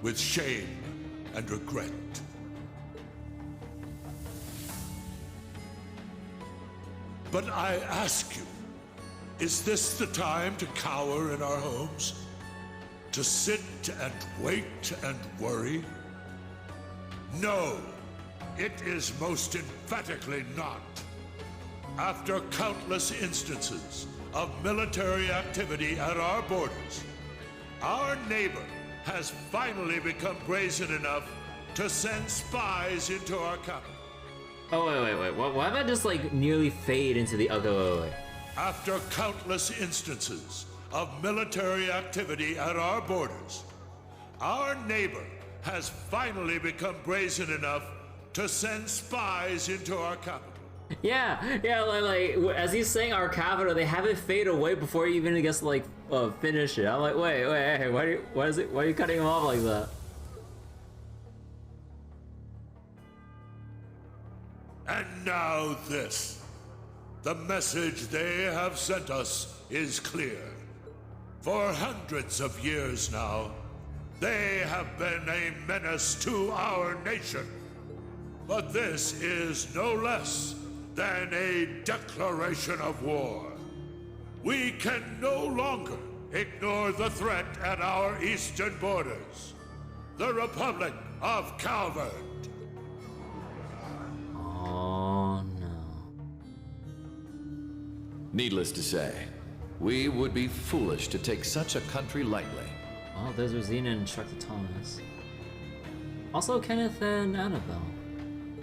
with shame and regret. But I ask you, is this the time to cower in our homes? To sit and wait and worry? No, it is most emphatically not. After countless instances of military activity at our borders, our neighbor has finally become brazen enough to send spies into our capital. Oh, wait. Why did I just like nearly fade into the other? Wait. After countless instances of military activity at our borders, our neighbor has finally become brazen enough to send spies into our capital. Yeah, like as he's saying our capital, they have it fade away before he even gets like finish it. I'm like, wait, hey, why are you cutting him off like that? And now this. The message they have sent us is clear. For hundreds of years now, they have been a menace to our nation. But this is no less than a declaration of war. We can no longer ignore the threat at our eastern borders. The Republic of Calvard. Oh no. Needless to say, we would be foolish to take such a country lightly. Oh, there's Rosina and Instructor Thomas. Also Kenneth and Annabelle.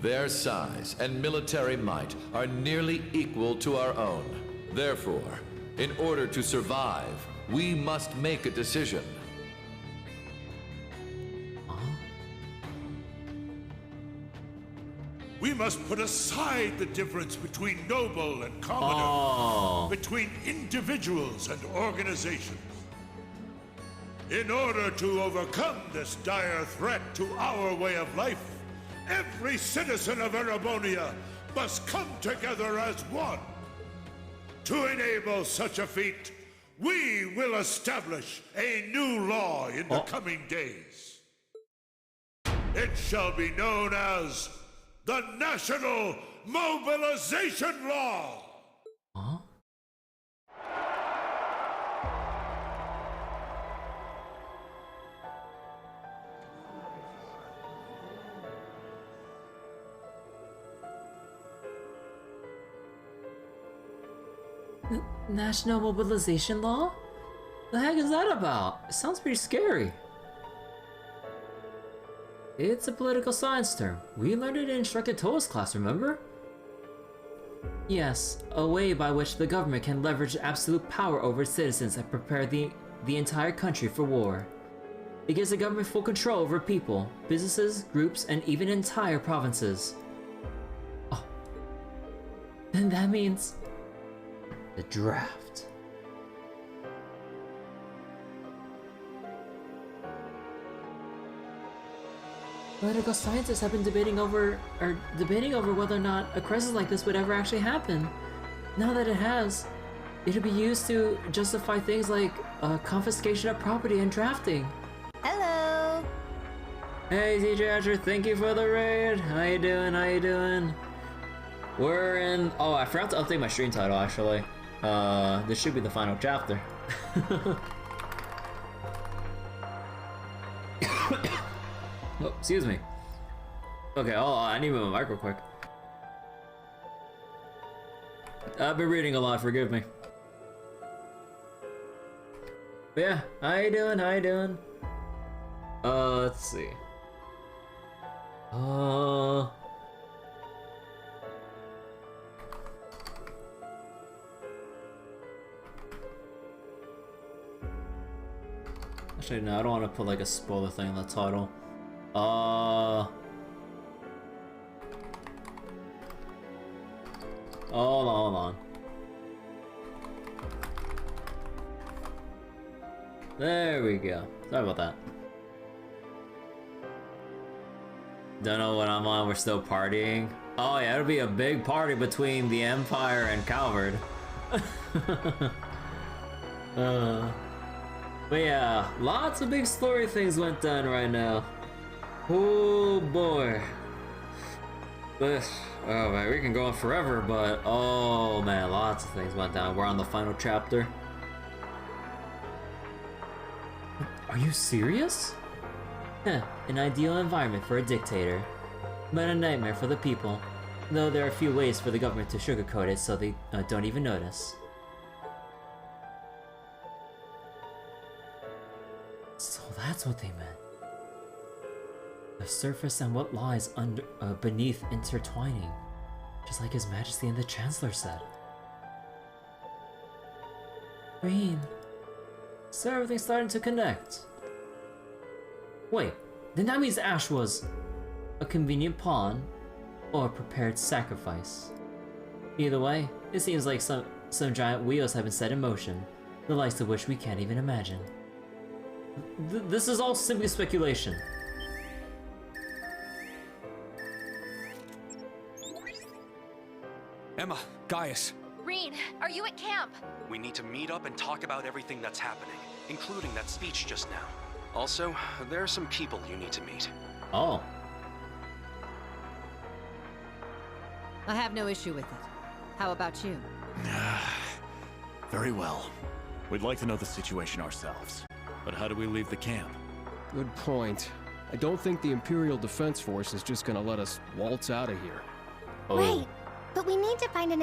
Their size and military might are nearly equal to our own. Therefore, in order to survive, we must make a decision. We must put aside the difference between noble and commoner, between individuals and organizations. In order to overcome this dire threat to our way of life, every citizen of Erebonia must come together as one. To enable such a feat, We will establish a new law in the coming days. It shall be known as the National Mobilization Law. Huh? National Mobilization Law? The heck is that about? It sounds pretty scary. It's a political science term. We learned it in Instructed Toa's class, remember? Yes, a way by which the government can leverage absolute power over its citizens and prepare the entire country for war. It gives the government full control over people, businesses, groups, and even entire provinces. Oh. Then that means... the draft. Political scientists have been debating over whether or not a crisis like this would ever actually happen. Now that it has, it'll be used to justify things like confiscation of property and drafting. Hello! Hey DJ Asher, thank you for the raid. How you doing? How you doing? We're in... oh, I forgot to update my stream title actually. This should be the final chapter. Oh, excuse me. Okay, I need to move my mic real quick. I've been reading a lot, forgive me. But yeah, how you doing? How you doing? Let's see. Actually, no, I don't want to put like a spoiler thing in the title. Hold on. There we go. Sorry about that. Don't know what I'm on, we're still partying. Oh yeah, it'll be a big party between the Empire and Calvard. But yeah, lots of big story things went down right now. Oh boy. This, oh man, we can go on forever, but oh man, lots of things went down. We're on the final chapter. Are you serious? Heh, an ideal environment for a dictator, but a nightmare for the people. Though there are a few ways for the government to sugarcoat it so they don't even notice. So that's what they meant. The surface and what lies under, beneath intertwining, just like His Majesty and the Chancellor said. Green. So everything's starting to connect. Wait, then that means Ash was a convenient pawn or a prepared sacrifice. Either way, it seems like some giant wheels have been set in motion, the likes of which we can't even imagine. This is all simply speculation. Emma, Gaius. Rean, are you at camp? We need to meet up and talk about everything that's happening, including that speech just now. Also, there are some people you need to meet. Oh. I have no issue with it. How about you? Very well. We'd like to know the situation ourselves. But how do we leave the camp? Good point. I don't think the Imperial Defense Force is just gonna let us waltz out of here. Right, but we need to find an